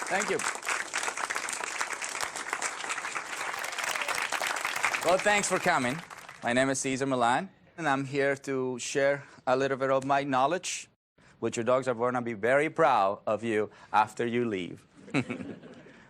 Thank you. Well, thanks for coming. My name is Cesar Millan, and I'm here to share a little bit of my knowledge, which your dogs are going to be very proud of you after you leave.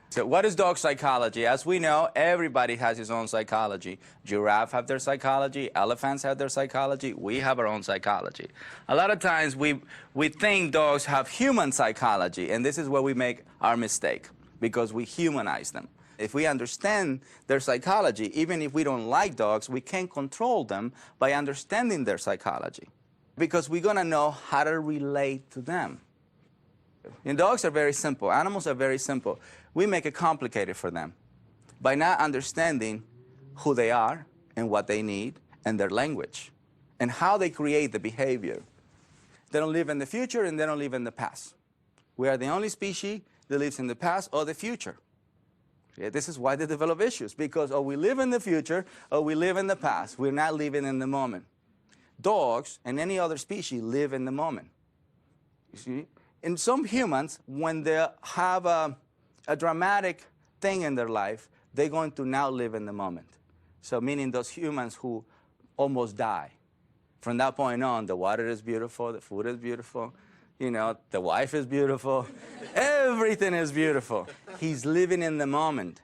So what is dog psychology? As we know, everybody has his own psychology. Giraffes have their psychology. Elephants have their psychology. We have our own psychology. A lot of times we think dogs have human psychology, and this is where we make our mistake, because we humanize them. If we understand their psychology, even if we don't like dogs, we can control them by understanding their psychology, because we're going to know how to relate to them. And dogs are very simple. Animals are very simple. We make it complicated for them by not understanding who they are and what they need and their language and how they create the behavior. They don't live in the future and they don't live in the past. We are the only species that lives in the past or the future. Yeah, this is why they develop issues, because or we live in the future or we live in the past. We're not living in the moment. Dogs and any other species live in the moment. You see? And some humans, when they have a dramatic thing in their life, they're going to now live in the moment. So meaning those humans who almost die. From that point on, the water is beautiful, the food is beautiful, you know, the wife is beautiful, everything is beautiful. He's living in the moment.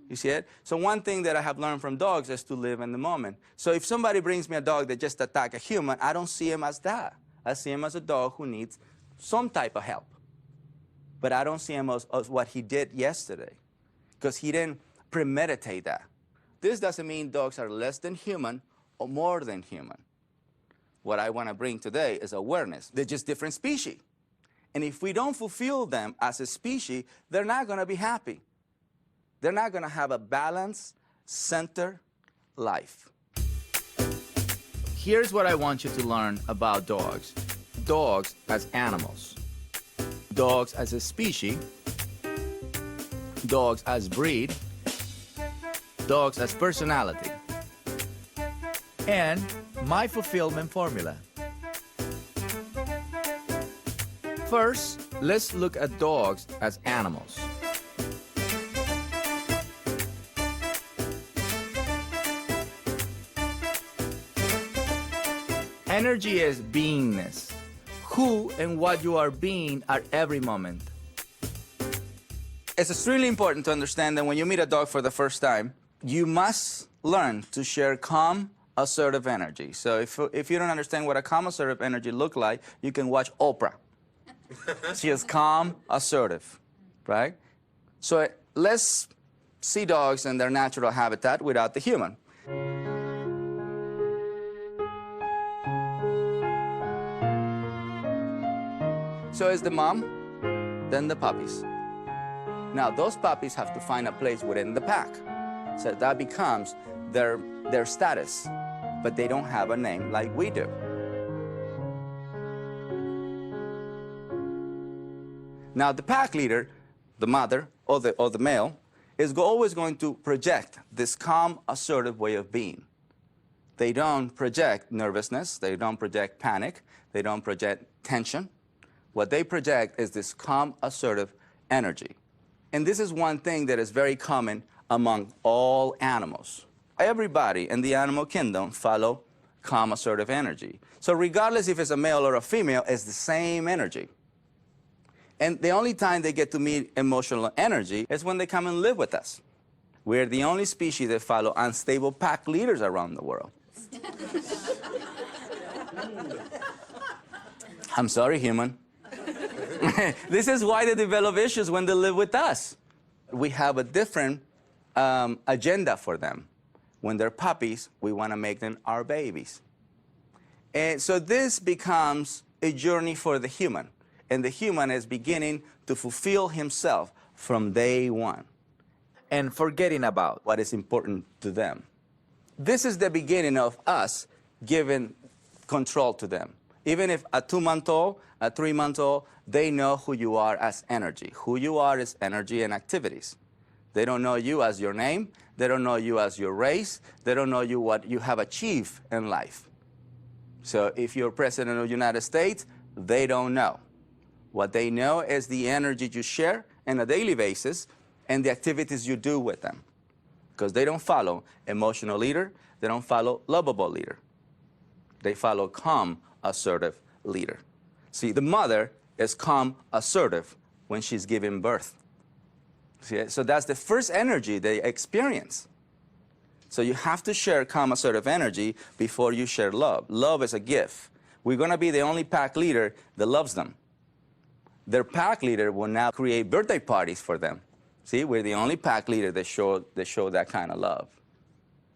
You see it? So one thing that I have learned from dogs is to live in the moment. So if somebody brings me a dog that just attacked a human, I don't see him as that. I see him as a dog who needs some type of help. But I don't see him as what he did yesterday, because he didn't premeditate that. This doesn't mean dogs are less than human or more than human. What I want to bring today is awareness. They're just different species. And if we don't fulfill them as a species, they're not going to be happy. They're not going to have a balanced, centered life. Here's what I want you to learn about dogs. Dogs as animals, dogs as a species, dogs as breed, dogs as personality, and my fulfillment formula. First, let's look at dogs as animals. Energy is beingness. Who and what you are being at every moment. It's extremely important to understand that when you meet a dog for the first time, you must learn to share calm, assertive energy. So if you don't understand what a calm, assertive energy look like, you can watch Oprah. She is calm, assertive, right? So let's see dogs in their natural habitat without the human. So it's the mom, then the puppies. Now, those puppies have to find a place within the pack. So that becomes their status, but they don't have a name like we do. Now, the pack leader, the mother or the male, is always going to project this calm, assertive way of being. They don't project nervousness, they don't project panic, they don't project tension. What they project is this calm, assertive energy. And this is one thing that is very common among all animals. Everybody in the animal kingdom follow calm, assertive energy. So regardless if it's a male or a female, it's the same energy. And the only time they get to meet emotional energy is when they come and live with us. We're the only species that follow unstable pack leaders around the world. I'm sorry, human. This is why they develop issues when they live with us. We have a different agenda for them. When they're puppies, we want to make them our babies. And so this becomes a journey for the human. And the human is beginning to fulfill himself from day one. And forgetting about What is important to them. This is the beginning of us giving control to them. Even if a 2-month-old, a 3-month-old, they know who you are as energy. Who you are is energy and activities. They don't know you as your name. They don't know you as your race. They don't know you what you have achieved in life. So if you're president of the United States, they don't know. What they know is the energy you share on a daily basis and the activities you do with them. Because they don't follow emotional leader. They don't follow lovable leader. They follow calm, assertive leader. See, the mother is calm, assertive when she's giving birth. See, so that's the first energy they experience. So you have to share calm, assertive energy before you share love. Love is a gift. We're going to be the only pack leader that loves them. Their pack leader will now create birthday parties for them. See, we're the only pack leader that show that kind of love.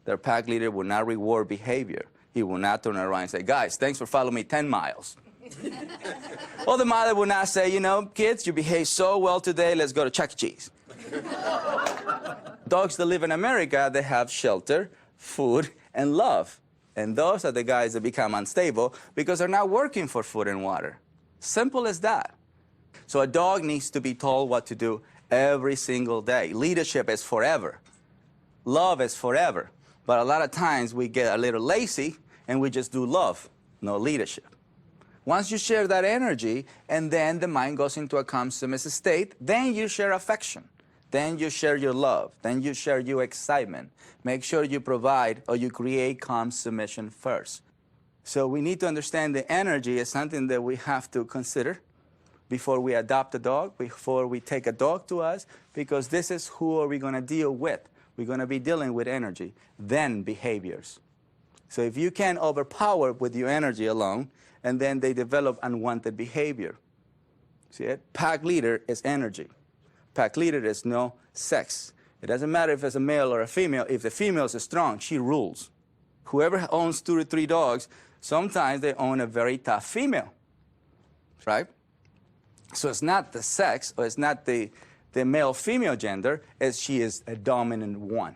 Their pack leader will not reward behavior. He will not turn around and say, guys, thanks for following me 10 miles. Or the mother will not say, you know, kids, you behaved so well today, let's go to Chuck E. Cheese. Dogs that live in America, they have shelter, food, and love. And those are the guys that become unstable because they're not working for food and water. Simple as that. So a dog needs to be told what to do every single day. Leadership is forever. Love is forever. But a lot of times we get a little lazy and we just do love, no leadership. Once you share that energy and then the mind goes into a calm submissive state, then you share affection. Then you share your love. Then you share your excitement. Make sure you provide or you create calm submission first. So we need to understand the energy is something that we have to consider before we adopt a dog, before we take a dog to us, because this is who are we going to deal with. We're going to be dealing with energy, then behaviors. So if you can overpower with your energy alone, and then they develop unwanted behavior. See it? Pack leader is energy. Pack leader is no sex. It doesn't matter if it's a male or a female. If the female is strong, she rules. Whoever owns 2 to 3 dogs, sometimes they own a very tough female, right? So it's not the sex, or it's not the male-female gender, as she is a dominant one.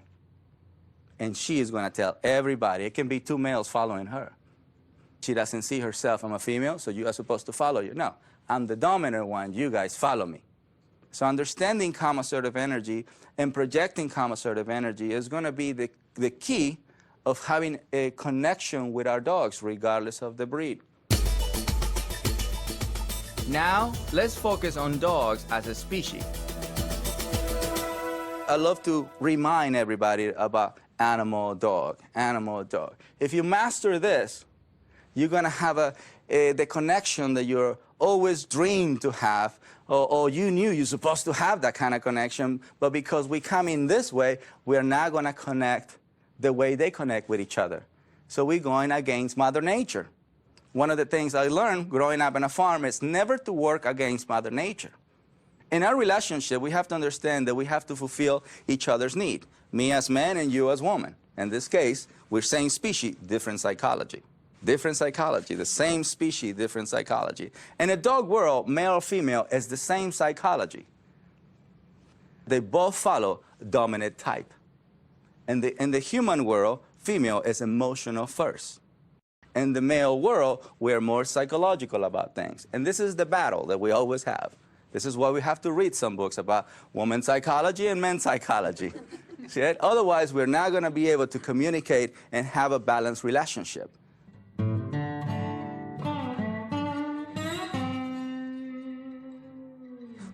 And she is going to tell everybody. It can be 2 males following her. She doesn't see herself, I'm a female, so you are supposed to follow you. No, I'm the dominant one, you guys follow me. So understanding calm assertive energy and projecting calm assertive energy is going to be the key of having a connection with our dogs, regardless of the breed. Now, let's focus on dogs as a species. I love to remind everybody about animal, dog, animal, dog. If you master this, you're going to have the connection that you're always dreamed to have, or you knew you're supposed to have that kind of connection, but because we come in this way, we're not going to connect the way they connect with each other. So we're going against Mother Nature. One of the things I learned growing up on a farm is never to work against Mother Nature. In our relationship, we have to understand that we have to fulfill each other's need. Me as man and you as woman. In this case, we're same species, different psychology. Different psychology, the same species, different psychology. In a dog world, male or female is the same psychology. They both follow dominant type. In the human world, female is emotional first. In the male world, we're more psychological about things. And this is the battle that we always have. This is why we have to read some books about women's psychology and men's psychology. See it? Otherwise, we're not going to be able to communicate and have a balanced relationship.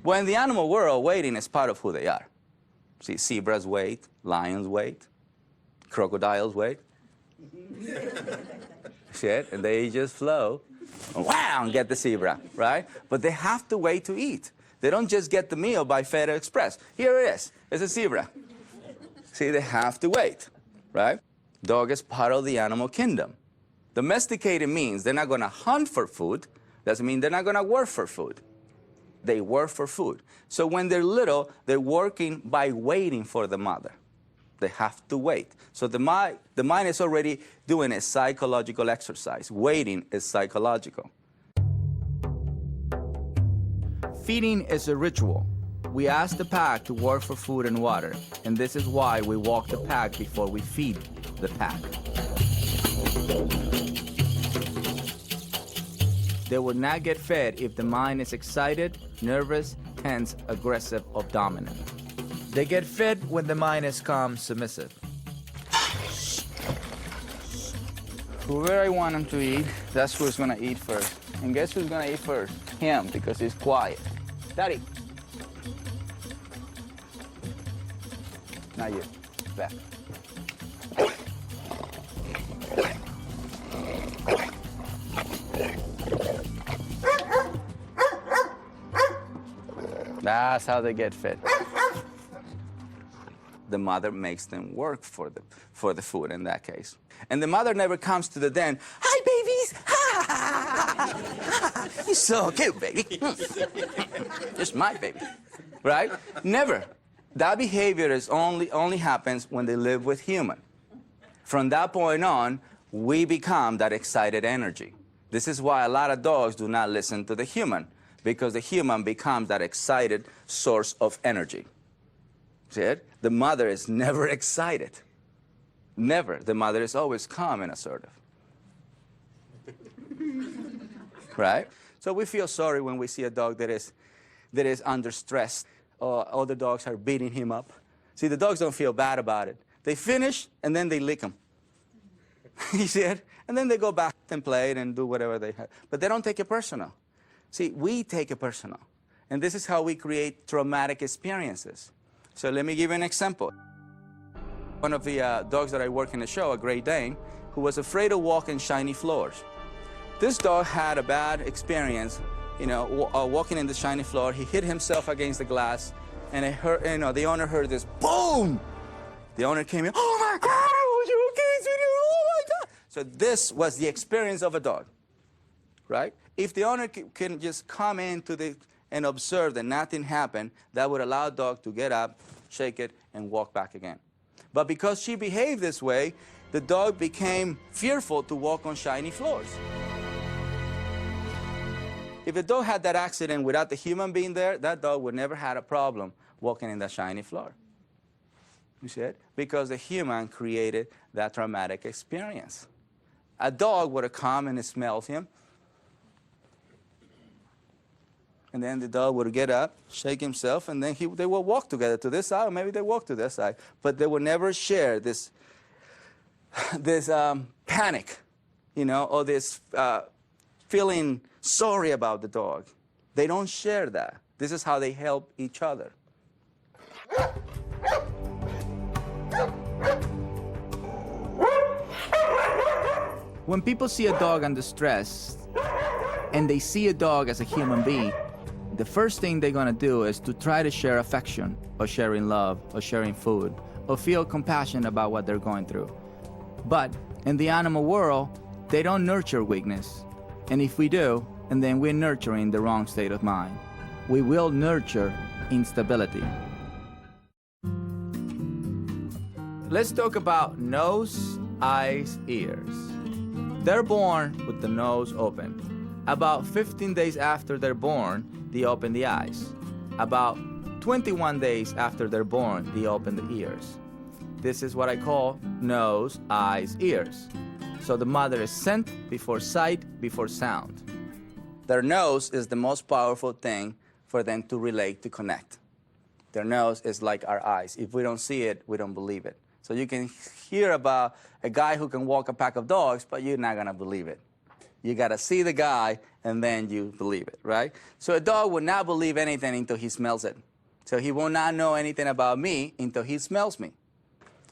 Well, in the animal world, waiting is part of who they are. See, zebras wait, lions wait, crocodiles wait. See it? And they just flow, wow, and get the zebra, right? But they have to wait to eat. They don't just get the meal by FedEx Express. Here it is. It's a zebra. See, they have to wait, right? Dog is part of the animal kingdom. Domesticated means they're not going to hunt for food. Doesn't mean they're not going to work for food. They work for food. So when they're little, they're working by waiting for the mother. They have to wait. So the mind is already doing a psychological exercise. Waiting is psychological. Feeding is a ritual. We ask the pack to work for food and water, and this is why we walk the pack before we feed the pack. They will not get fed if the mind is excited, nervous, tense, aggressive, or dominant. They get fed when the mind is calm, submissive. Whoever I want him to eat, that's who's going to eat first. And guess who's going to eat first? Him, because he's quiet. Daddy. Not you. Back. That's how they get fed. The mother makes them work for the food in that case. And the mother never comes to the den, "Hi, babies! Ha, ha, ha. You're so cute, baby. Just my baby." Right? Never. That behavior is only happens when they live with human. From that point on, we become that excited energy. This is why a lot of dogs do not listen to the human, because the human becomes that excited source of energy. See it? The mother is never excited. Never. The mother is always calm and assertive. Right? So we feel sorry when we see a dog that is under stress. Other dogs are beating him up. See, the dogs don't feel bad about it. They finish, and then they lick him. You see it? And then they go back and play and do whatever they have. But they don't take it personal. See, we take it personal. And this is how we create traumatic experiences. So let me give you an example. One of the dogs that I work in the show, a Great Dane, who was afraid to walk in shiny floors. This dog had a bad experience, walking in the shiny floor. He hit himself against the glass, and it hurt. The owner heard this boom. The owner came in. "Oh my God! Are you okay, sweetie? Oh my God!" So this was the experience of a dog, right? If the owner can just come into and observe that nothing happened, that would allow the dog to get up, shake it, and walk back again. But because she behaved this way, the dog became fearful to walk on shiny floors. If the dog had that accident without the human being there, that dog would never had a problem walking in that shiny floor. You see it? Because the human created that traumatic experience. A dog would have come and smelled him, and then the dog would get up, shake himself, and then they will walk together to this side, or maybe they walk to this side. But they will never share this panic, or this feeling sorry about the dog. They don't share that. This is how they help each other. When people see a dog under stress, and they see a dog as a human being, the first thing they're gonna do is to try to share affection, or sharing love, or sharing food, or feel compassion about what they're going through. But in the animal world, they don't nurture weakness. And if we do, and then we're nurturing the wrong state of mind. We will nurture instability. Let's talk about nose, eyes, ears. They're born with the nose open. About 15 days after they're born, they open the eyes. About 21 days after they're born, they open the ears. This is what I call nose, eyes, ears. So the mother is scent before sight, before sound. Their nose is the most powerful thing for them to relate, to connect. Their nose is like our eyes. If we don't see it, we don't believe it. So you can hear about a guy who can walk a pack of dogs, but you're not gonna believe it. You gotta see the guy, and then you believe it, right? So a dog would not believe anything until he smells it. So he will not know anything about me until he smells me.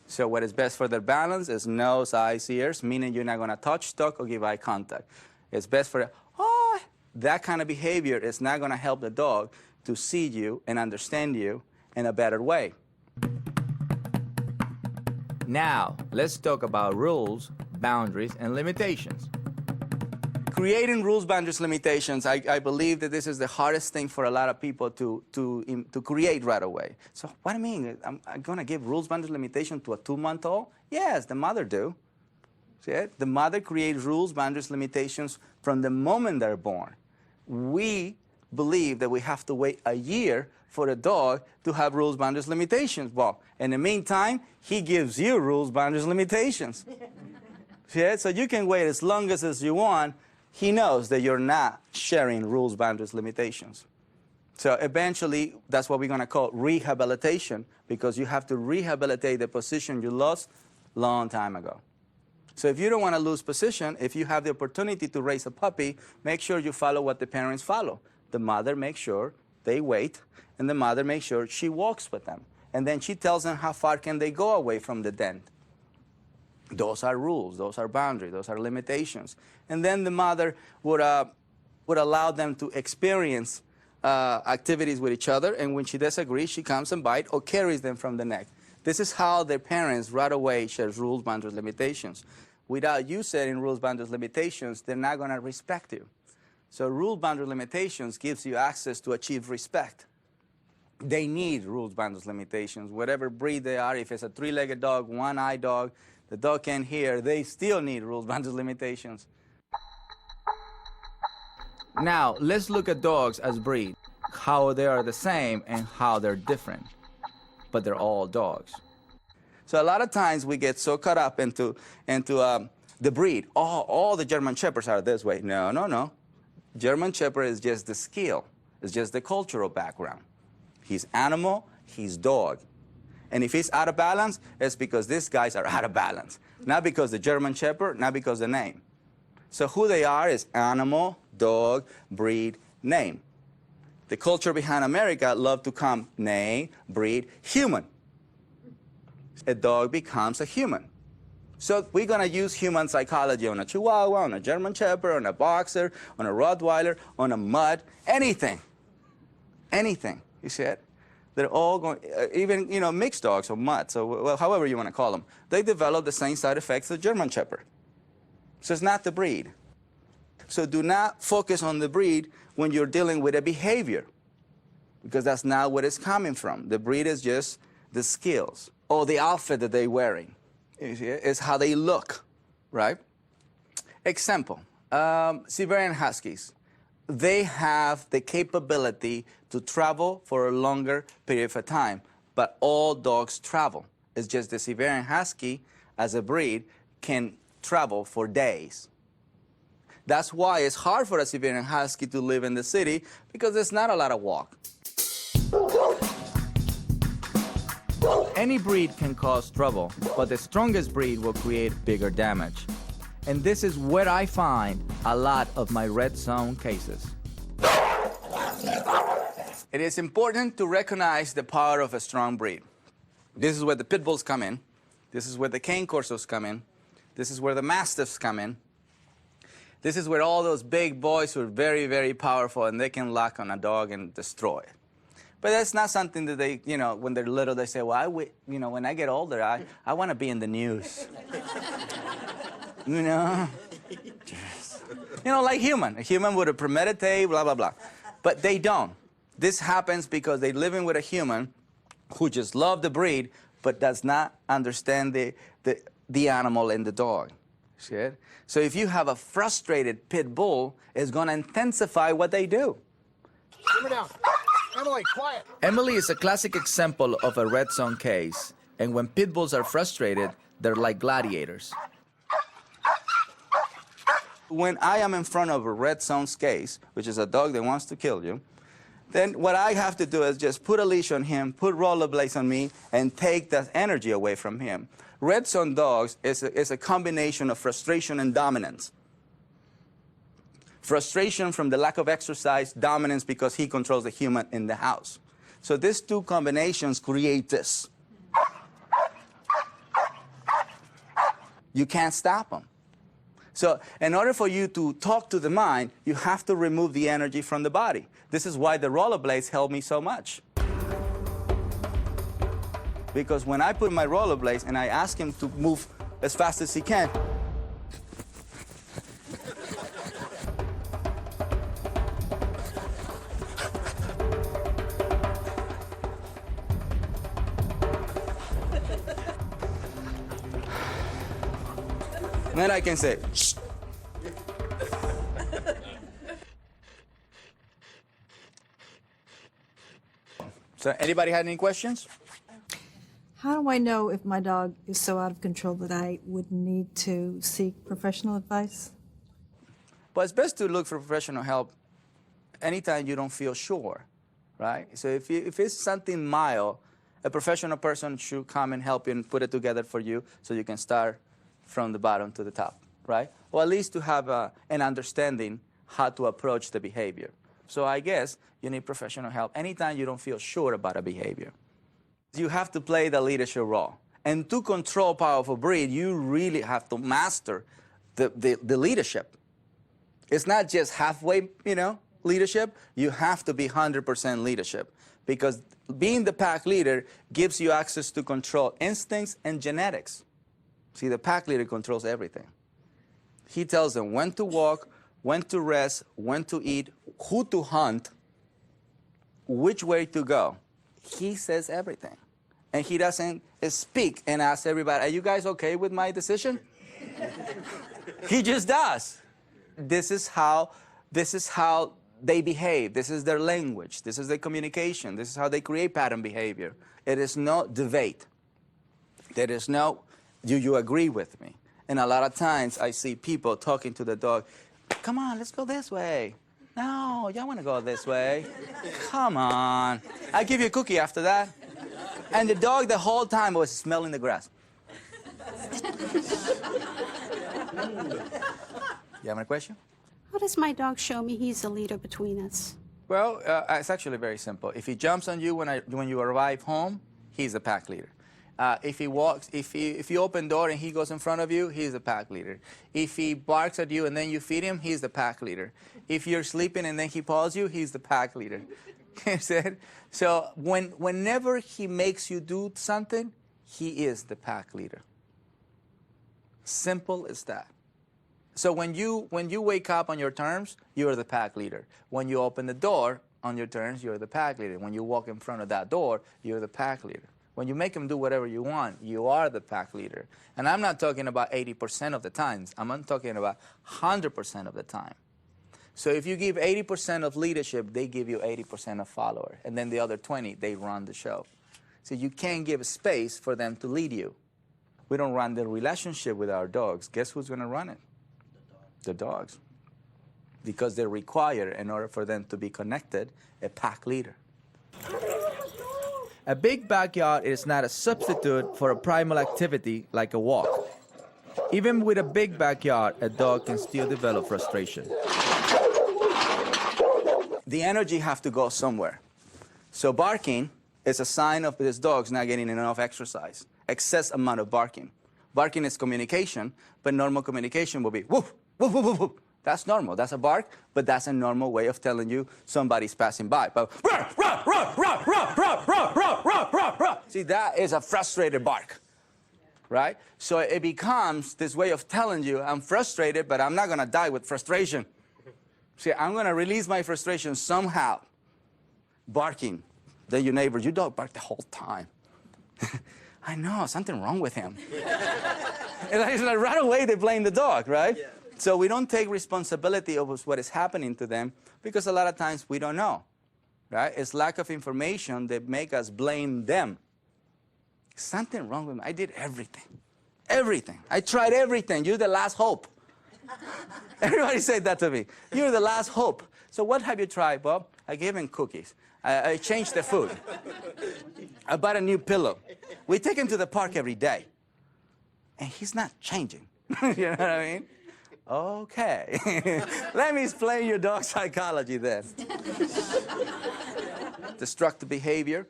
So what is best for their balance is nose, eyes, ears, meaning you're not gonna touch, talk, or give eye contact. It's best for, that kind of behavior is not gonna help the dog to see you and understand you in a better way. Now, let's talk about rules, boundaries, and limitations. Creating rules, boundaries, limitations, I believe that this is the hardest thing for a lot of people to create right away. So what do you mean? I'm going to give rules, boundaries, limitations to a 2-month-old? Yes, the mother do. See it? The mother creates rules, boundaries, limitations from the moment they're born. We believe that we have to wait a year for the dog to have rules, boundaries, limitations. Well, in the meantime, he gives you rules, boundaries, limitations. See it? So you can wait as long as you want. He knows that you're not sharing rules, boundaries, limitations. So eventually, that's what we're going to call rehabilitation, because you have to rehabilitate the position you lost long time ago. So if you don't want to lose position, if you have the opportunity to raise a puppy, make sure you follow what the parents follow. The mother makes sure they wait, and the mother makes sure she walks with them. And then she tells them how far can they go away from the den. Those are rules, those are boundaries, those are limitations. And then the mother would allow them to experience activities with each other, and when she disagrees, she comes and bites or carries them from the neck. This is how their parents right away share rules, boundaries, limitations. Without you setting rules, boundaries, limitations, they're not going to respect you. So rule, boundary, limitations gives you access to achieve respect. They need rules, boundaries, limitations. Whatever breed they are, if it's a 3-legged dog, 1-eyed dog, the dog can't hear, they still need rules, boundaries, limitations. Now, let's look at dogs as breed, how they are the same and how they're different, but they're all dogs. So a lot of times we get so caught up into the breed. Oh, all the German Shepherds are this way. No, no, no. German Shepherd is just the skill. It's just the cultural background. He's animal, he's dog. And if he's out of balance, it's because these guys are out of balance. Not because the German Shepherd, not because the name. So who they are is animal, dog, breed, name. The culture behind America love to come name, breed, human. A dog becomes a human. So we're going to use human psychology on a Chihuahua, on a German Shepherd, on a Boxer, on a Rottweiler, on a Mutt, anything. Anything, you see it? They're all going, even, you know, mixed dogs or Mutts, or well, however you want to call them, they develop the same side effects as German Shepherd. So it's not the breed. So do not focus on the breed when you're dealing with a behavior, because that's not where it's coming from. The breed is just the skills or the outfit that they're wearing. It's how they look, right? Example, Siberian Huskies. They have the capability to travel for a longer period of time, but all dogs travel. It's just the Siberian Husky, as a breed, can travel for days. That's why it's hard for a Siberian Husky to live in the city, because there's not a lot of walk. Any breed can cause trouble, but the strongest breed will create bigger damage. And this is where I find a lot of my red zone cases. It is important to recognize the power of a strong breed. This is where the pit bulls come in. This is where the cane corsos come in. This is where the mastiffs come in. This is where all those big boys who are very, very powerful, and they can lock on a dog and destroy it. But that's not something that they, you know, when they're little, they say, well, you know, when I get older, I want to be in the news. You know? You know, like human. A human would premeditate, blah, blah, blah. But they don't. This happens because they're living with a human who just loves the breed, but does not understand the animal and the dog. See it? So if you have a frustrated pit bull, it's going to intensify what they do. Simmer down. Emily, quiet. Emily is a classic example of a red zone case. And when pit bulls are frustrated, they're like gladiators. When I am in front of a red zone case, which is a dog that wants to kill you, then what I have to do is just put a leash on him, put rollerblades on me, and take that energy away from him. Red zone dogs is a combination of frustration and dominance. Frustration from the lack of exercise, dominance because he controls the human in the house. So these two combinations create this. You can't stop them. So in order for you to talk to the mind, you have to remove the energy from the body. This is why the rollerblades help me so much. Because when I put my rollerblades and I ask him to move as fast as he can, then I can say, shh. So anybody had any questions? How do I know if my dog is so out of control that I would need to seek professional advice? Well, it's best to look for professional help anytime you don't feel sure, right? So if it's something mild, a professional person should come and help you and put it together for you so you can start from the bottom to the top, right? Or at least to have an understanding how to approach the behavior. So I guess you need professional help anytime you don't feel sure about a behavior. You have to play the leadership role. And to control powerful breed, you really have to master the leadership. It's not just halfway, leadership. You have to be 100% leadership. Because being the pack leader gives you access to control instincts and genetics. See, the pack leader controls everything. He tells them when to walk, when to rest, when to eat, who to hunt, which way to go. He says everything. And he doesn't speak and ask everybody, are you guys okay with my decision? He just does. This is how they behave. This is their language. This is their communication. This is how they create pattern behavior. It is no debate. There is no, do you agree with me? And a lot of times I see people talking to the dog, come on, let's go this way. No, y'all want to go this way. Come on. I'll give you a cookie after that. And the dog the whole time was smelling the grass. You have any question? How does my dog show me he's the leader between us? Well, it's actually very simple. If he jumps on you when you arrive home, he's the pack leader. If you open door and he goes in front of you, he's the pack leader. If he barks at you and then you feed him, he's the pack leader. If you're sleeping and then he paws you, he's the pack leader. So whenever he makes you do something, he is the pack leader. Simple as that. So when you wake up on your terms, you're the pack leader. When you open the door on your terms, you're the pack leader. When you walk in front of that door, you're the pack leader. When you make him do whatever you want, you are the pack leader. And I'm not talking about 80% of the times. I'm talking about 100% of the time. So if you give 80% of leadership, they give you 80% of follower. And then the other 20, they run the show. So you can't give space for them to lead you. We don't run the relationship with our dogs. Guess who's going to run it? The dogs. Because they require, in order for them to be connected, a pack leader. A big backyard is not a substitute for a primal activity like a walk. Even with a big backyard, a dog can still develop frustration. The energy has to go somewhere. So barking is a sign of this dog's not getting enough exercise. Excess amount of barking. Barking is communication, but normal communication will be woof, woof, woof, woof, woof. That's normal. That's a bark, but that's a normal way of telling you somebody's passing by. But rah, rah, rah, rah, rah, rah, rah, rah, rah, rah, rah. See, that is a frustrated bark, right? So it becomes this way of telling you, I'm frustrated, but I'm not going to die with frustration. See, I'm going to release my frustration somehow. Barking. Then your neighbor, your dog barked the whole time. I know, something wrong with him. It's like right away they blame the dog, right? Yeah. So we don't take responsibility of what is happening to them because a lot of times we don't know, right? It's lack of information that make us blame them. Something wrong with me. I did everything. Everything. I tried everything. You're the last hope. Everybody said that to me. You're the last hope. So what have you tried, Bob? I gave him cookies. I changed the food. I bought a new pillow. We take him to the park every day. And he's not changing. You know what I mean? Okay. Let me explain your dog's psychology then. Destructive behavior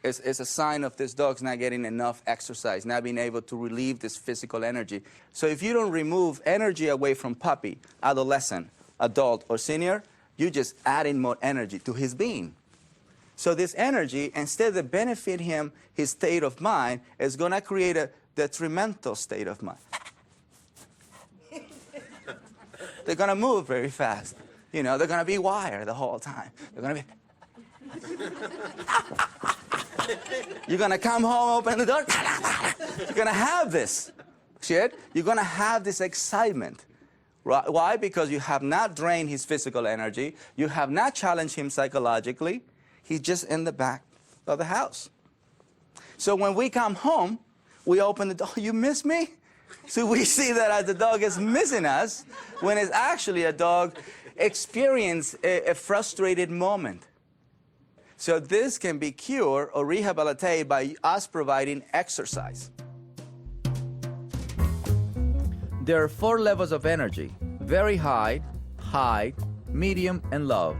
is a sign of this dog's not getting enough exercise, not being able to relieve this physical energy. So if you don't remove energy away from puppy, adolescent, adult, or senior, you're just adding more energy to his being. So this energy, instead of benefit him, his state of mind, is going to create a detrimental state of mind. They're going to move very fast. You know, they're going to be wired the whole time. They're going to be... You're going to come home, open the door. You're going to have this. See it? You're going to have this excitement. Why? Because you have not drained his physical energy. You have not challenged him psychologically. He's just in the back of the house. So when we come home, we open the door. You miss me? So we see that as the dog is missing us, when it's actually a dog experience a frustrated moment. So this can be cured or rehabilitated by us providing exercise. There are 4 levels of energy: very high, high, medium, and low.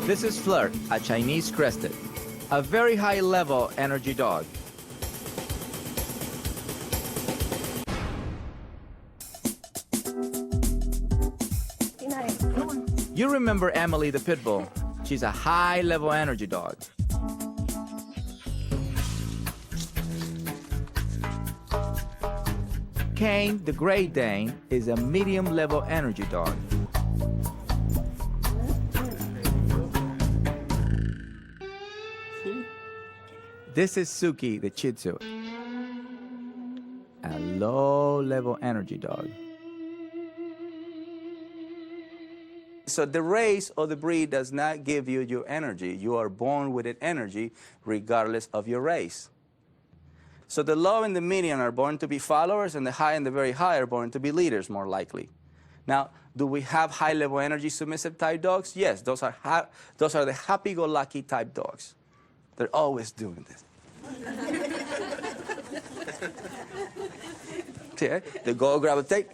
This is Flirt, a Chinese crested, a very high level energy dog. You remember Emily the pit bull? She's a high level energy dog. Kane, the Great Dane, is a medium-level energy dog. This is Suki, the Shih Tzu, a low-level energy dog. So the race or the breed does not give you your energy. You are born with it energy regardless of your race. So the low and the medium are born to be followers, and the high and the very high are born to be leaders, more likely. Now, do we have high-level energy submissive type dogs? Yes, those are the happy-go-lucky type dogs. They're always doing this. Yeah, they go grab a tape,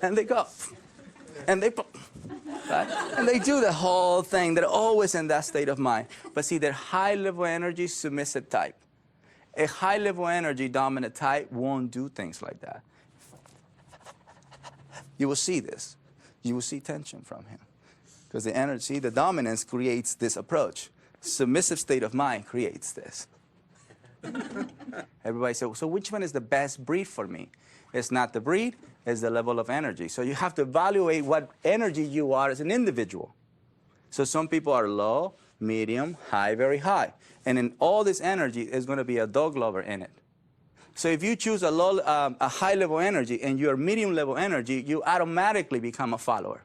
and they go, and they put. Right? And they do the whole thing. They're always in that state of mind. But see, they're high-level energy submissive type. A high-level energy dominant type won't do things like that. You will see this. You will see tension from him. Because the energy, the dominance creates this approach. Submissive state of mind creates this. Everybody says, so which one is the best breed for me? It's not the breed, it's the level of energy. So you have to evaluate what energy you are as an individual. So some people are low, medium, high, very high. And in all this energy is going to be a dog lover in it. So if you choose a high level energy and you're medium level energy, you automatically become a follower.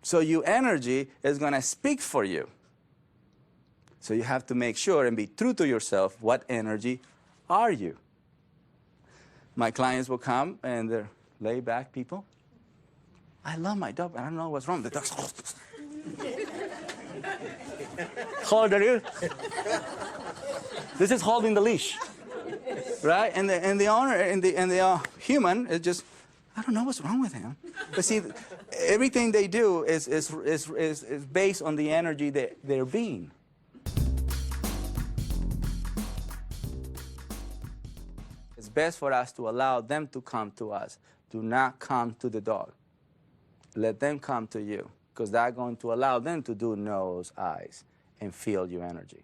So your energy is going to speak for you. So you have to make sure and be true to yourself. What energy are you? My clients will come and they're laid back people. I love my dog, but I don't know what's wrong. The dog's how old are you? This is holding the leash, right? And the owner and the human is just, I don't know what's wrong with him. But see, everything they do is based on the energy that they're being. It's best for us to allow them to come to us. Do not come to the dog. Let them come to you, because that's going to allow them to do nose, eyes, and feel your energy.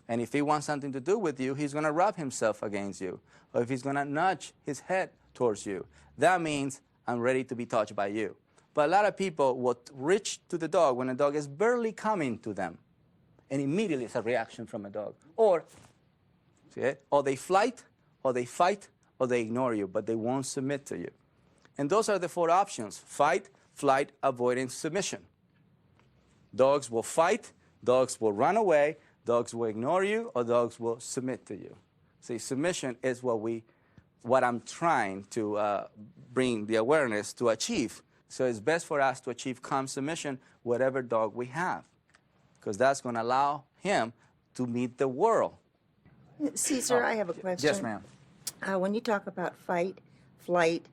And if he wants something to do with you, he's going to rub himself against you. Or if he's going to nudge his head towards you, that means I'm ready to be touched by you. But a lot of people will reach to the dog when the dog is barely coming to them. And immediately it's a reaction from a dog. Or, see it? Or they flight, or they fight, or they ignore you, but they won't submit to you. And those are the 4 options: fight, flight, avoidance, submission. Dogs will fight, dogs will run away, dogs will ignore you, or dogs will submit to you. See, submission is what I'm trying to bring the awareness to achieve. So it's best for us to achieve calm submission, whatever dog we have, because that's going to allow him to meet the world. Cesar, I have a question. Yes, ma'am. When you talk about fight, flight,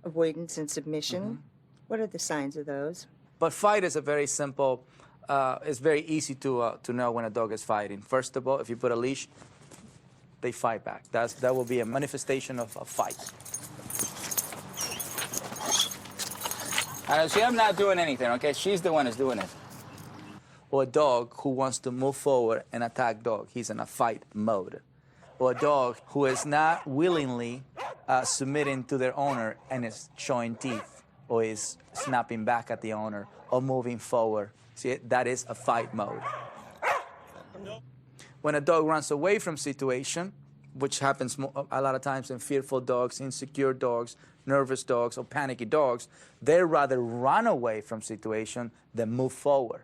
avoidance, and submission, what are the signs of those? But fight is a very simple, it's very easy to know when a dog is fighting. First of all, if you put a leash, they fight back. That will be a manifestation of a fight. See, I'm not doing anything, okay? She's the one who's doing it. Or a dog who wants to move forward and attack dog, he's in a fight mode. Or a dog who is not willingly submitting to their owner and is showing teeth, or is snapping back at the owner, or moving forward. See, that is a fight mode. When a dog runs away from situation, which happens a lot of times in fearful dogs, insecure dogs, nervous dogs, or panicky dogs, they rather run away from situation than move forward.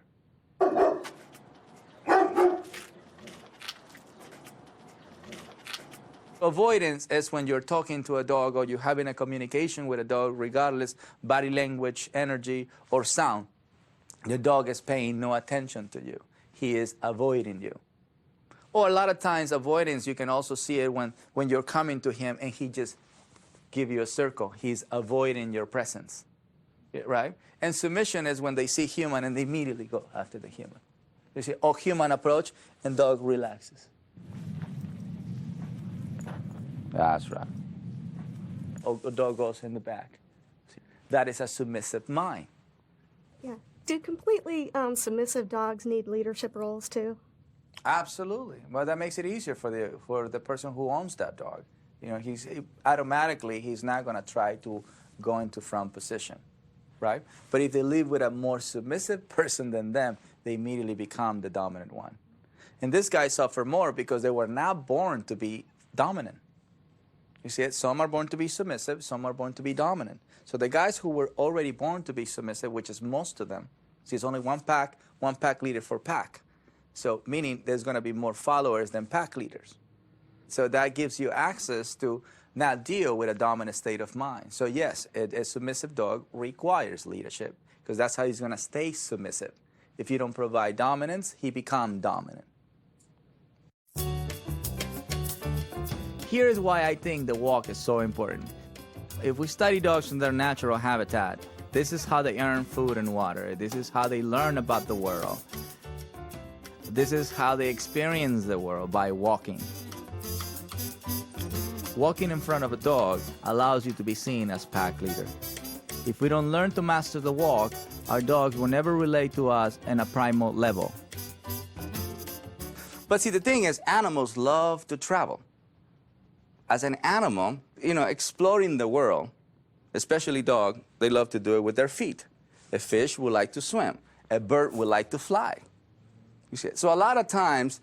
Avoidance is when you're talking to a dog or you're having a communication with a dog, regardless body language, energy, or sound. The dog is paying no attention to you. He is avoiding you. Or a lot of times avoidance, you can also see it when you're coming to him and he just give you a circle. He's avoiding your presence, right? And submission is when they see human and they immediately go after the human. They see, oh, human approach, and dog relaxes. That's right. Oh, the dog goes in the back. That is a submissive mind. Yeah. Do completely submissive dogs need leadership roles too? Absolutely. Well, that makes it easier for the person who owns that dog. You know, automatically he's not going to try to go into front position, right? But if they live with a more submissive person than them, they immediately become the dominant one. And this guy suffer more because they were not born to be dominant. You see it? Some are born to be submissive, some are born to be dominant. So the guys who were already born to be submissive, which is most of them, see, it's only one pack leader for pack. So meaning there's going to be more followers than pack leaders. So that gives you access to not deal with a dominant state of mind. So yes, a submissive dog requires leadership because that's how he's going to stay submissive. If you don't provide dominance, he becomes dominant. Here's why I think the walk is so important. If we study dogs in their natural habitat, this is how they earn food and water. This is how they learn about the world. This is how they experience the world, by walking. Walking in front of a dog allows you to be seen as pack leader. If we don't learn to master the walk, our dogs will never relate to us in a primal level. But see, the thing is, animals love to travel. As an animal, you know, exploring the world, especially dog, they love to do it with their feet. A fish would like to swim. A bird would like to fly. You see, so a lot of times,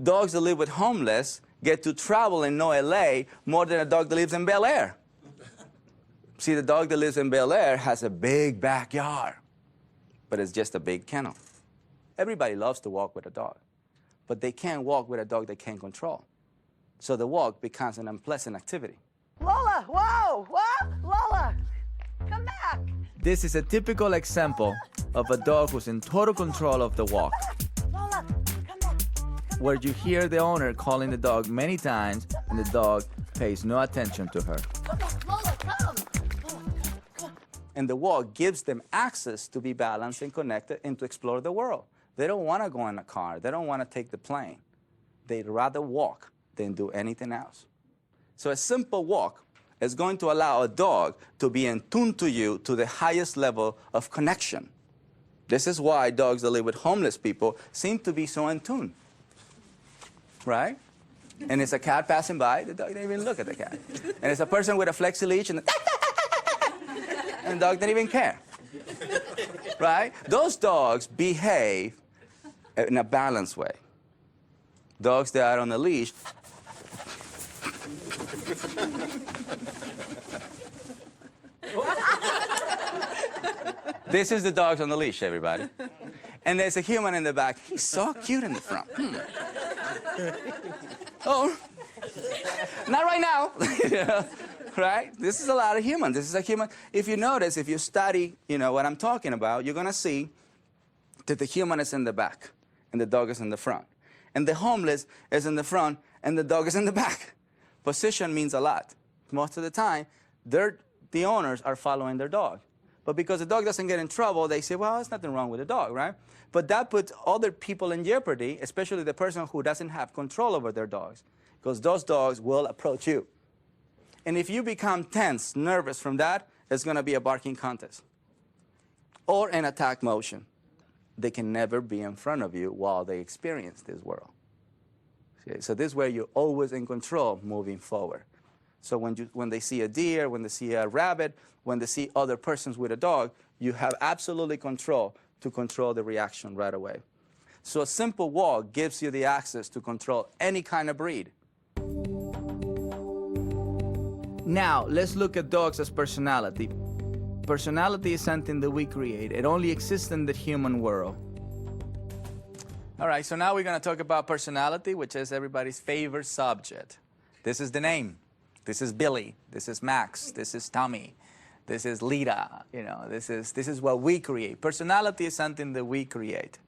dogs that live with homeless get to travel and know LA more than a dog that lives in Bel Air. See, the dog that lives in Bel Air has a big backyard, but it's just a big kennel. Everybody loves to walk with a dog, but they can't walk with a dog they can't control. So the walk becomes an unpleasant activity. Lola, whoa, what? Lola, come back. This is a typical example of a dog who's in total control of the walk, Lola, come back. where you hear the owner calling the dog many times and the dog pays no attention to her. Lola, come. And the walk gives them access to be balanced and connected and to explore the world. They don't want to go in a car. They don't want to take the plane. They'd rather walk than do anything else. So a simple walk is going to allow a dog to be in tune to you to the highest level of connection. This is why dogs that live with homeless people seem to be so in tune, right? And it's a cat passing by, the dog didn't even look at the cat. And it's a person with a flexi leash and the dog didn't even care, right? Those dogs behave in a balanced way. Dogs that are on a leash This is the dogs on the leash, everybody. And there's a human in the back. He's so cute in the front. Oh, not right now. Right? This is a lot of humans. This is a human. If you notice, if you study, you know, what I'm talking about, you're going to see that the human is in the back and the dog is in the front. And the homeless is in the front and the dog is in the back. Position means a lot. Most of the time, the owners are following their dog. But because the dog doesn't get in trouble, they say, well, there's nothing wrong with the dog, right? But that puts other people in jeopardy, especially the person who doesn't have control over their dogs, because those dogs will approach you. And if you become tense, nervous from that, it's going to be a barking contest or an attack motion. They can never be in front of you while they experience this world. Okay? So this is where you're always in control moving forward. So when they see a deer, when they see a rabbit, when they see other persons with a dog, you have absolutely control to control the reaction right away. So a simple walk gives you the access to control any kind of breed. Now, let's look at dogs as personality. Personality is something that we create. It only exists in the human world. All right, so now we're going to talk about personality, which is everybody's favorite subject. This is the name. This is Billy. This is Max. This is Tommy. This is Lita. You know, this is what we create. Personality is something that we create.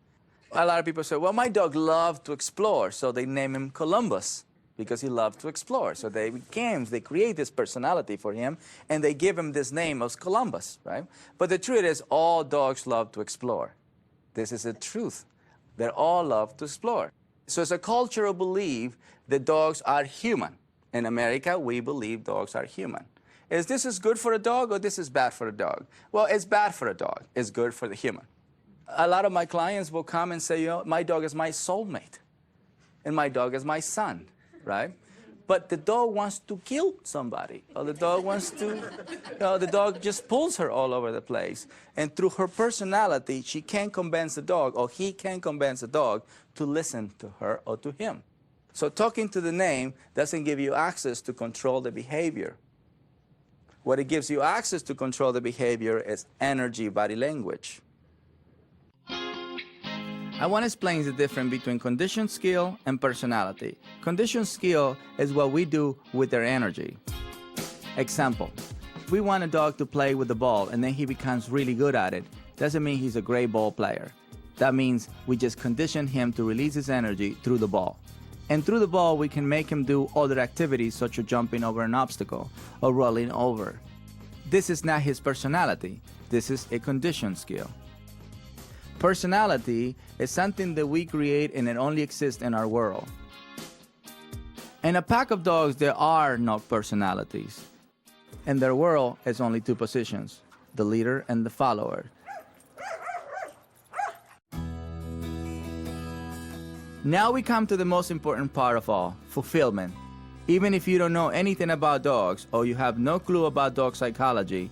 A lot of people say, well, my dog loved to explore, so they name him Columbus because he loved to explore. So they create this personality for him, and they give him this name of Columbus, right? But the truth is, all dogs love to explore. This is the truth. They all love to explore. So it's a cultural belief that dogs are human. In America, we believe dogs are human. Is this good for a dog or this is bad for a dog? Well, it's bad for a dog. It's good for the human. A lot of my clients will come and say, you know, my dog is my soulmate, and my dog is my son, right? But the dog wants to kill somebody, or the dog wants to, you know, the dog just pulls her all over the place. And through her personality, she can't convince the dog, or he can't convince the dog to listen to her or to him. So talking to the name doesn't give you access to control the behavior. What it gives you access to control the behavior is energy, body language. I want to explain the difference between conditioned skill and personality. Conditioned skill is what we do with their energy. Example, if we want a dog to play with the ball and then he becomes really good at it, doesn't mean he's a great ball player. That means we just condition him to release his energy through the ball. And through the ball, we can make him do other activities such as jumping over an obstacle or rolling over. This is not his personality. This is a conditioned skill. Personality is something that we create and it only exists in our world. In a pack of dogs, there are no personalities. In their world, it's only two positions, the leader and the follower. Now we come to the most important part of all, fulfillment. Even if you don't know anything about dogs or you have no clue about dog psychology,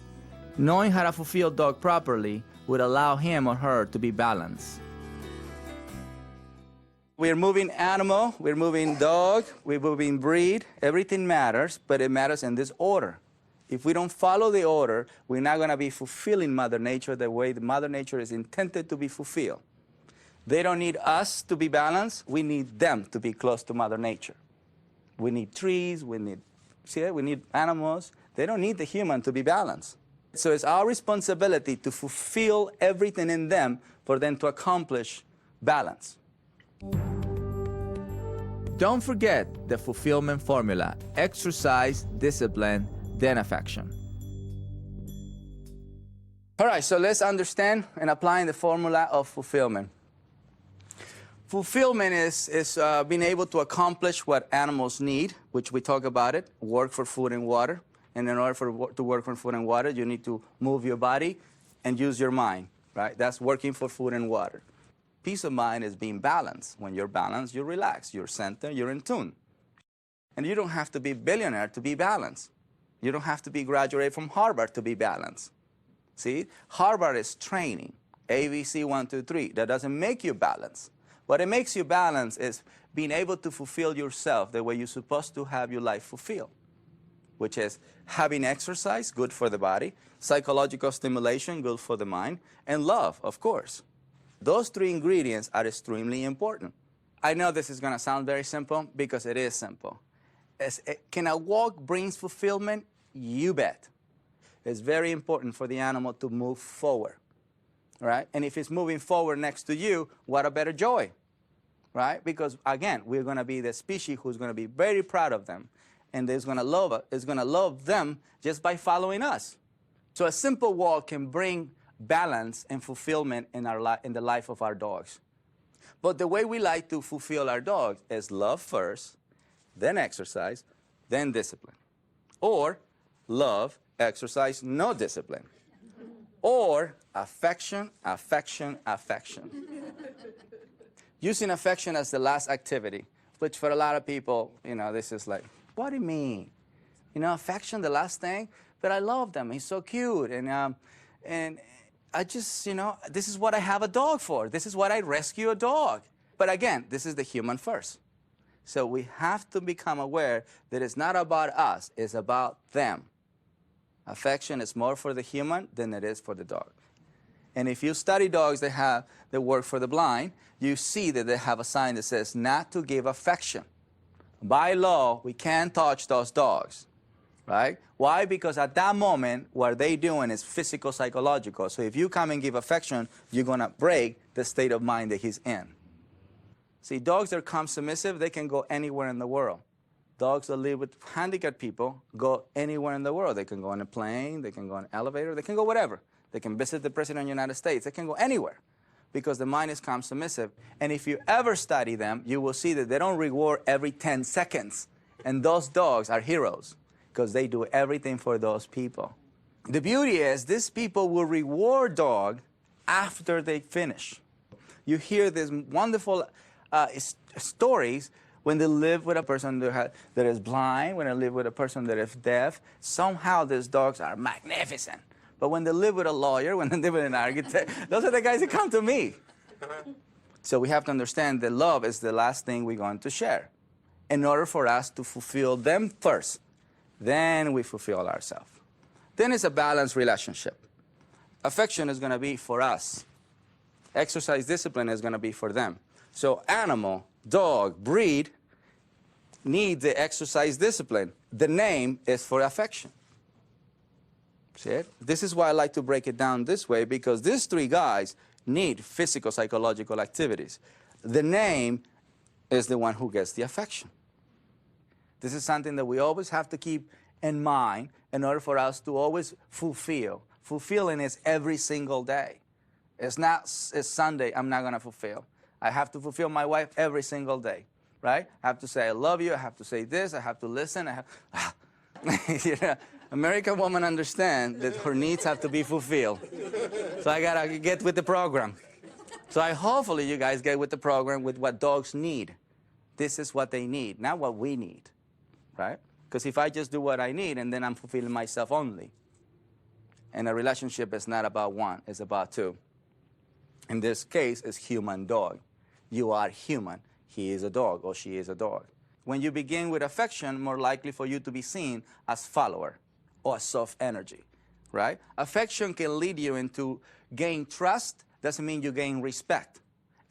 knowing how to fulfill dog properly would allow him or her to be balanced. We're moving animal, we're moving dog, we're moving breed. Everything matters, but it matters in this order. If we don't follow the order, we're not going to be fulfilling Mother Nature the way the Mother Nature is intended to be fulfilled. They don't need us to be balanced. We need them to be close to Mother Nature. We need trees, we need animals. They don't need the human to be balanced. So it's our responsibility to fulfill everything in them for them to accomplish balance. Don't forget the fulfillment formula: exercise, discipline, then affection. All right, so let's understand and apply the formula of fulfillment. Fulfillment is being able to accomplish what animals need, which we talk about it, work for food and water. And in order to work for food and water, you need to move your body and use your mind, right? That's working for food and water. Peace of mind is being balanced. When you're balanced, you're relaxed, you're centered, you're in tune. And you don't have to be a billionaire to be balanced. You don't have to be graduated from Harvard to be balanced. See, Harvard is training, ABC 1, 2, 3. That doesn't make you balanced. What it makes you balanced is being able to fulfill yourself the way you're supposed to have your life fulfilled, which is having exercise, good for the body, psychological stimulation, good for the mind, and love, of course. Those three ingredients are extremely important. I know this is going to sound very simple because it is simple. Can a walk bring fulfillment? You bet. It's very important for the animal to move forward, right? And if it's moving forward next to you, what a better joy, right? Because, again, we're going to be the species who's going to be very proud of them, and is going to love them just by following us. So a simple walk can bring balance and fulfillment in the life of our dogs. But the way we like to fulfill our dogs is love first, then exercise, then discipline. Or love, exercise, no discipline. Or affection, affection, affection. Using affection as the last activity, which for a lot of people, you know, this is like, what do you mean? You know, affection, the last thing? But I love them. He's so cute. And I just, you know, this is what I have a dog for. This is what I rescue a dog. But again, this is the human first. So we have to become aware that it's not about us, it's about them. Affection is more for the human than it is for the dog. And if you study dogs that work for the blind, you see that they have a sign that says not to give affection. By law, we can't touch those dogs, right? Why? Because at that moment, what they're doing is physical, psychological. So if you come and give affection, you're going to break the state of mind that he's in. See, dogs that come submissive, they can go anywhere in the world. Dogs that live with handicapped people go anywhere in the world. They can go on a plane, they can go on an elevator, they can go whatever. They can visit the President of the United States. They can go anywhere because the mind is calm submissive. And if you ever study them, you will see that they don't reward every 10 seconds. And those dogs are heroes because they do everything for those people. The beauty is these people will reward dog after they finish. You hear these wonderful stories when they live with a person that is blind, when they live with a person that is deaf. Somehow these dogs are magnificent. But when they live with a lawyer, when they live with an architect, those are the guys that come to me. So we have to understand that love is the last thing we're going to share in order for us to fulfill them first. Then we fulfill ourselves. Then it's a balanced relationship. Affection is going to be for us. Exercise discipline is going to be for them. So animal, dog, breed need the exercise discipline. The name is for affection. See it? This is why I like to break it down this way, because these three guys need physical, psychological activities. The name is the one who gets the affection. This is something that we always have to keep in mind in order for us to always fulfill. Fulfilling is every single day. It's Sunday, I'm not going to fulfill. I have to fulfill my wife every single day, right? I have to say I love you, I have to say this, I have to listen, you know, American woman understands that her needs have to be fulfilled. So I got to get with the program. So hopefully you guys get with the program with what dogs need. This is what they need, not what we need, right? Because if I just do what I need and then I'm fulfilling myself only. And a relationship is not about one, it's about two. In this case, it's human-dog. You are human. He is a dog or she is a dog. When you begin with affection, more likely for you to be seen as follower or soft energy, right? Affection can lead you into gain trust. Doesn't mean you gain respect.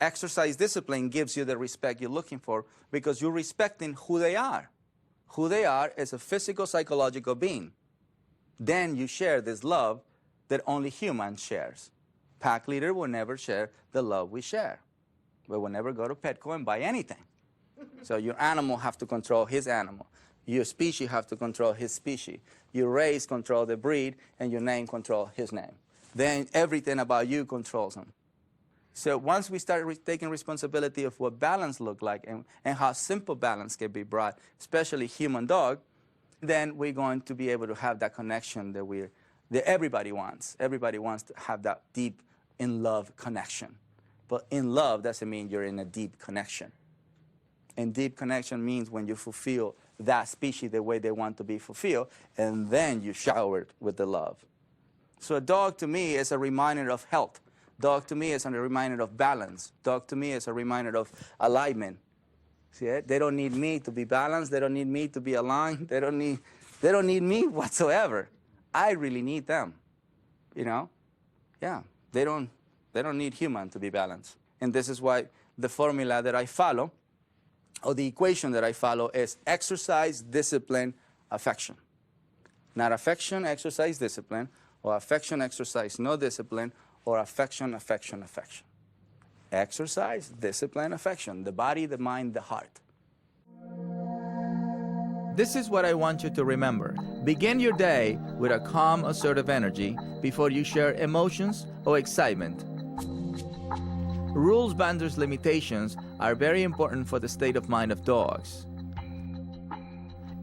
Exercise discipline gives you the respect you're looking for because you're respecting who they are. Who they are is a physical, psychological being. Then you share this love that only human shares. Pack leader will never share the love we share. We will never go to Petco and buy anything. So your animal have to control his animal. Your species have to control his species. Your race control the breed, and your name control his name. Then everything about you controls him. So once we start taking responsibility of what balance look like and how simple balance can be brought, especially human-dog, then we're going to be able to have that connection that everybody wants. Everybody wants to have that deep in-love connection. But in love doesn't mean you're in a deep connection. And deep connection means when you fulfill that species the way they want to be fulfilled, and then you shower it with the love. So a dog to me is a reminder of health. Dog to me is a reminder of balance. Dog to me is a reminder of alignment. See it? They don't need me to be balanced. They don't need me to be aligned. They don't need me whatsoever. I really need them. You know? Yeah. They don't need human to be balanced. And this is why the formula that I follow, or the equation that I follow, is exercise, discipline, affection. Not affection, exercise, discipline, or affection, exercise, no discipline, or affection, affection, affection. Exercise, discipline, affection. The body, the mind, the heart. This is what I want you to remember. Begin your day with a calm, assertive energy before you share emotions or excitement. Rules, boundaries, limitations are very important for the state of mind of dogs.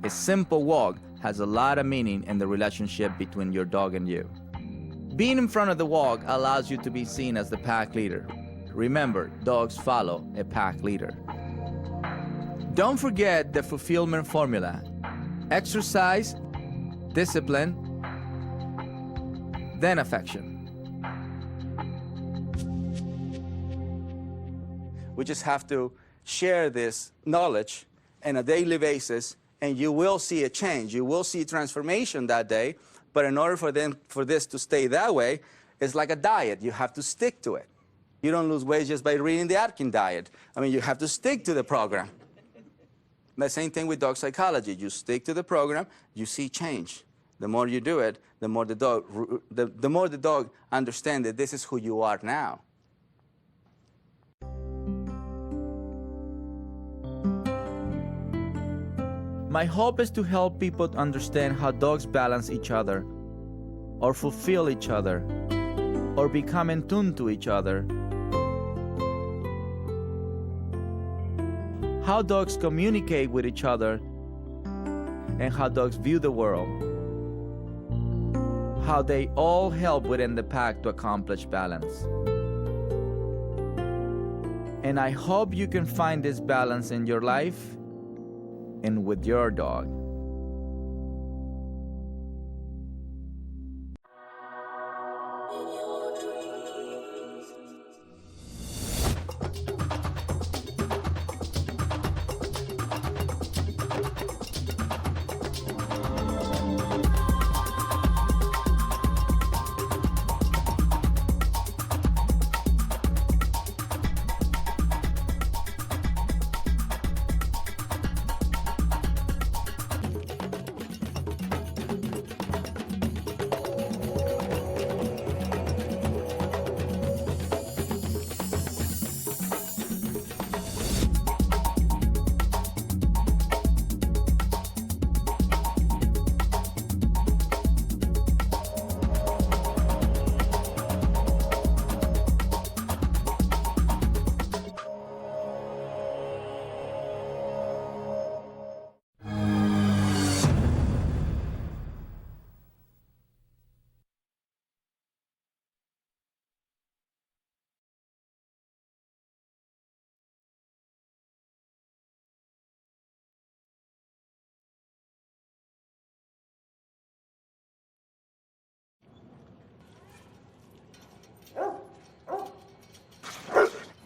A simple walk has a lot of meaning in the relationship between your dog and you. Being in front of the walk allows you to be seen as the pack leader. Remember, dogs follow a pack leader. Don't forget the fulfillment formula. Exercise, discipline, then affection. We just have to share this knowledge on a daily basis, and you will see a change. You will see transformation that day. But in order for this to stay that way, it's like a diet. You have to stick to it. You don't lose weight just by reading the Atkins diet. I mean, you have to stick to the program. The same thing with dog psychology. You stick to the program, you see change. The more you do it, the more the dog understands that this is who you are now. My hope is to help people understand how dogs balance each other, or fulfill each other, or become in tune to each other. How dogs communicate with each other, and how dogs view the world. How they all help within the pack to accomplish balance. And I hope you can find this balance in your life and with your dog.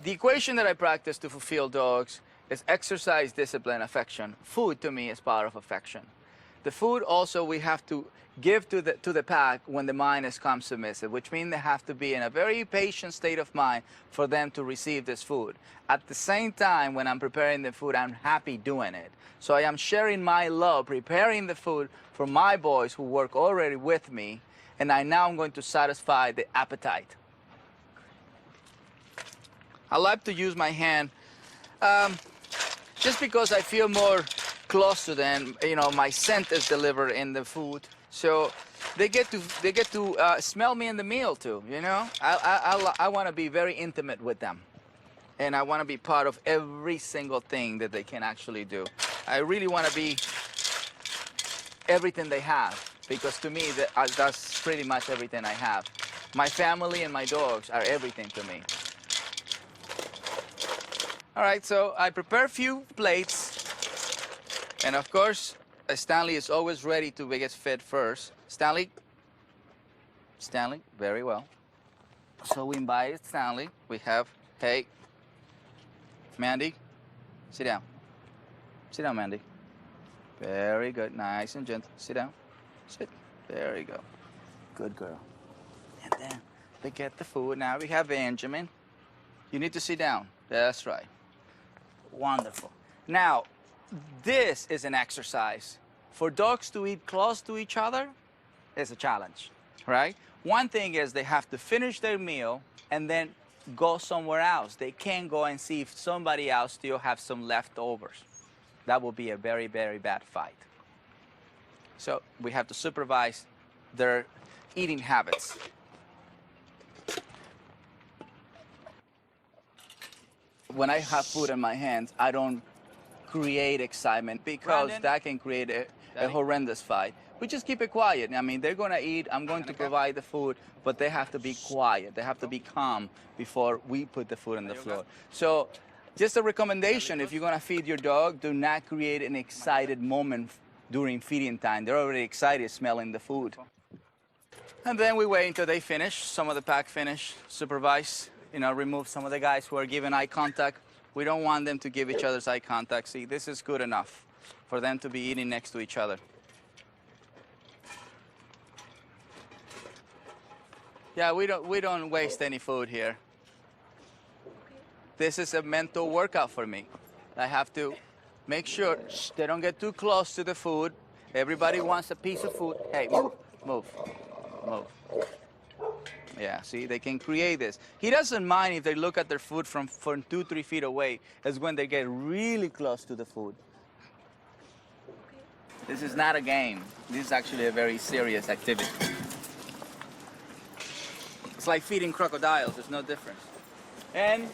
The equation that I practice to fulfill dogs is exercise, discipline, affection. Food to me is part of affection. The food also we have to give to the pack when the mind is calm submissive, which means they have to be in a very patient state of mind for them to receive this food. At the same time, when I'm preparing the food, I'm happy doing it. So I am sharing my love, preparing the food for my boys who work already with me, and now I'm going to satisfy the appetite. I like to use my hand just because I feel more close to them. You know, my scent is delivered in the food, so they get to smell me in the meal too. You know, I want to be very intimate with them, and I want to be part of every single thing that they can actually do. I really want to be everything they have, because to me that's pretty much everything I have. My family and my dogs are everything to me. All right, so I prepare a few plates, and of course, Stanley is always ready to get fed first. Stanley, very well. So we invite Stanley. We have, hey, Mandy, sit down. Sit down, Mandy. Very good, nice and gentle. Sit down, sit. There you go. Good girl. And then they get the food. Now we have Benjamin. You need to sit down. That's right. Wonderful. Now, this is an exercise. For dogs to eat close to each other is a challenge, right? One thing is they have to finish their meal and then go somewhere else. They can't go and see if somebody else still have some leftovers. That will be a very, very bad fight. So we have to supervise their eating habits. When I have food in my hands, I don't create excitement, because that can create a horrendous fight. We just keep it quiet. I mean, they're going to eat, I'm going to provide the food, but they have to be quiet. They have to be calm before we put the food on the floor. So just a recommendation, if you're going to feed your dog, do not create an excited moment during feeding time. They're already excited smelling the food. And then we wait until they finish, some of the pack finish, supervise, you know, remove some of the guys who are giving eye contact We don't want them to give each other's eye contact. See, this is good enough for them to be eating next to each other. Yeah, we don't waste any food here. This is a mental workout for me. I have to make sure they don't get too close to the food. Everybody wants a piece of food. Hey, move, move, move. Yeah, see, they can create this. He doesn't mind if they look at their food from 2-3 feet away. It's when they get really close to the food. This is not a game. This is actually a very serious activity. It's like feeding crocodiles. There's no difference. And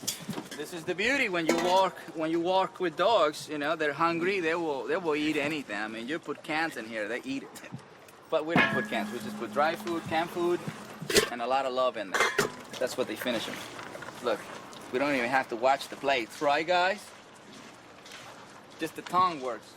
this is the beauty when you walk with dogs. You know, they're hungry. They will eat anything. I mean, you put cans in here, they eat it. But we don't put cans. We just put dry food, canned food, and a lot of love in there. That's what they finish them. Look, we don't even have to watch the plates, right, guys? Just the tongue works.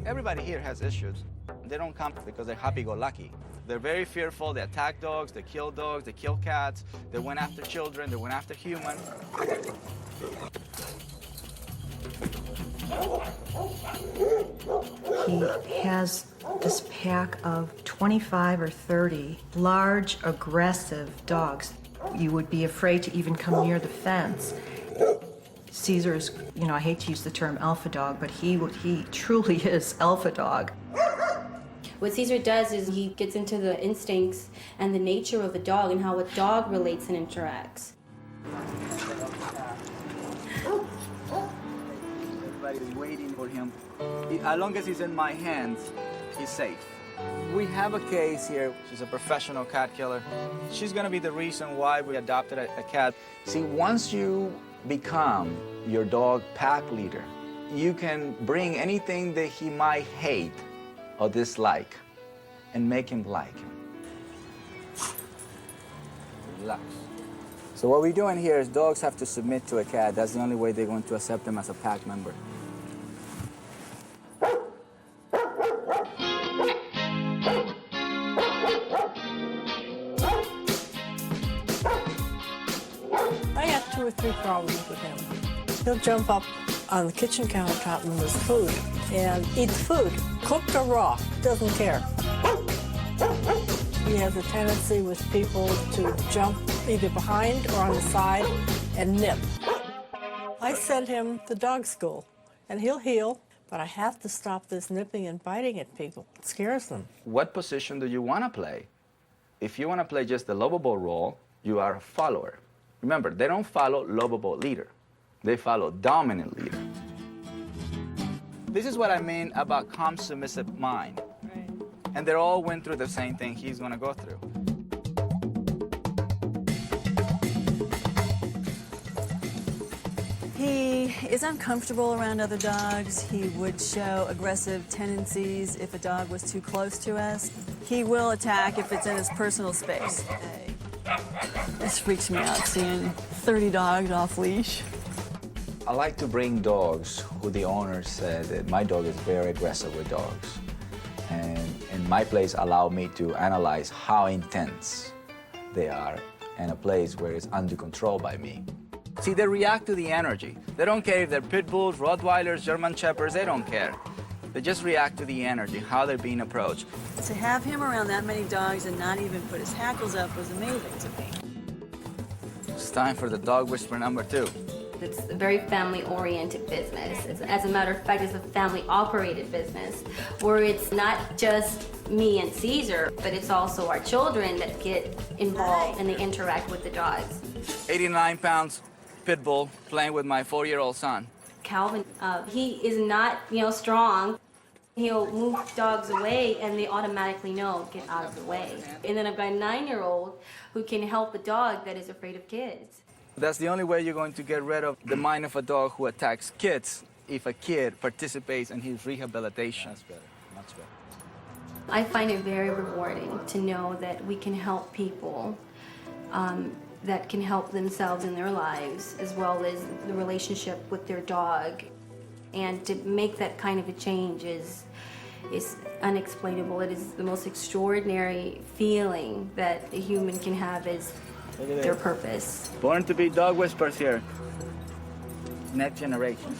Everybody here has issues. They don't come because they're happy-go-lucky. They're very fearful. They attack dogs, they kill cats, they went after children, they went after humans. He has this pack of 25 or 30 large, aggressive dogs. You would be afraid to even come near the fence. Caesar's, you know, I hate to use the term alpha dog, but he truly is alpha dog. What Cesar does is he gets into the instincts and the nature of a dog and how a dog relates and interacts. Everybody's waiting for him. As long as he's in my hands, he's safe. We have a case here. She's a professional cat killer. She's gonna be the reason why we adopted a cat. See, once you become your dog pack leader, you can bring anything that he might hate or dislike and make him like him. Relax. So what we're doing here is dogs have to submit to a cat. That's the only way they're going to accept them as a pack member. I got 2 or 3 problems with him. He'll jump up on the kitchen countertop and there's food and eat the food, cooked or raw, doesn't care. He has a tendency with people to jump either behind or on the side and nip. I sent him to dog school and he'll heal, but I have to stop this nipping and biting at people. It scares them. What position do you want to play? If you want to play just the lovable role, you are a follower. Remember, they don't follow lovable leader. They follow dominant leader. This is what I mean about calm, submissive mind. Right. And they all went through the same thing he's going to go through. He is uncomfortable around other dogs. He would show aggressive tendencies if a dog was too close to us. He will attack if it's in his personal space. This freaks me out, seeing 30 dogs off leash. I like to bring dogs who the owner said that my dog is very aggressive with dogs. And in my place allow me to analyze how intense they are in a place where it's under control by me. See, they react to the energy. They don't care if they're pit bulls, Rottweilers, German Shepherds, they don't care. They just react to the energy, how they're being approached. To have him around that many dogs and not even put his hackles up was amazing to me. It's time for the dog whisperer number 2. It's a very family-oriented business. As a matter of fact, it's a family-operated business where it's not just me and Cesar, but it's also our children that get involved and they interact with the dogs. 89 pounds, pit bull, playing with my 4-year-old son. Calvin, he is not, strong. He'll move dogs away and they automatically know, get out of the way. And then I've got a 9-year-old who can help a dog that is afraid of kids. That's the only way you're going to get rid of the mind of a dog who attacks kids, if a kid participates in his rehabilitation. That's better, much better. I find it very rewarding to know that we can help people that can help themselves in their lives, as well as the relationship with their dog. And to make that kind of a change is unexplainable. It is the most extraordinary feeling that a human can have is their purpose. Born to be dog whisperers here. Next generation.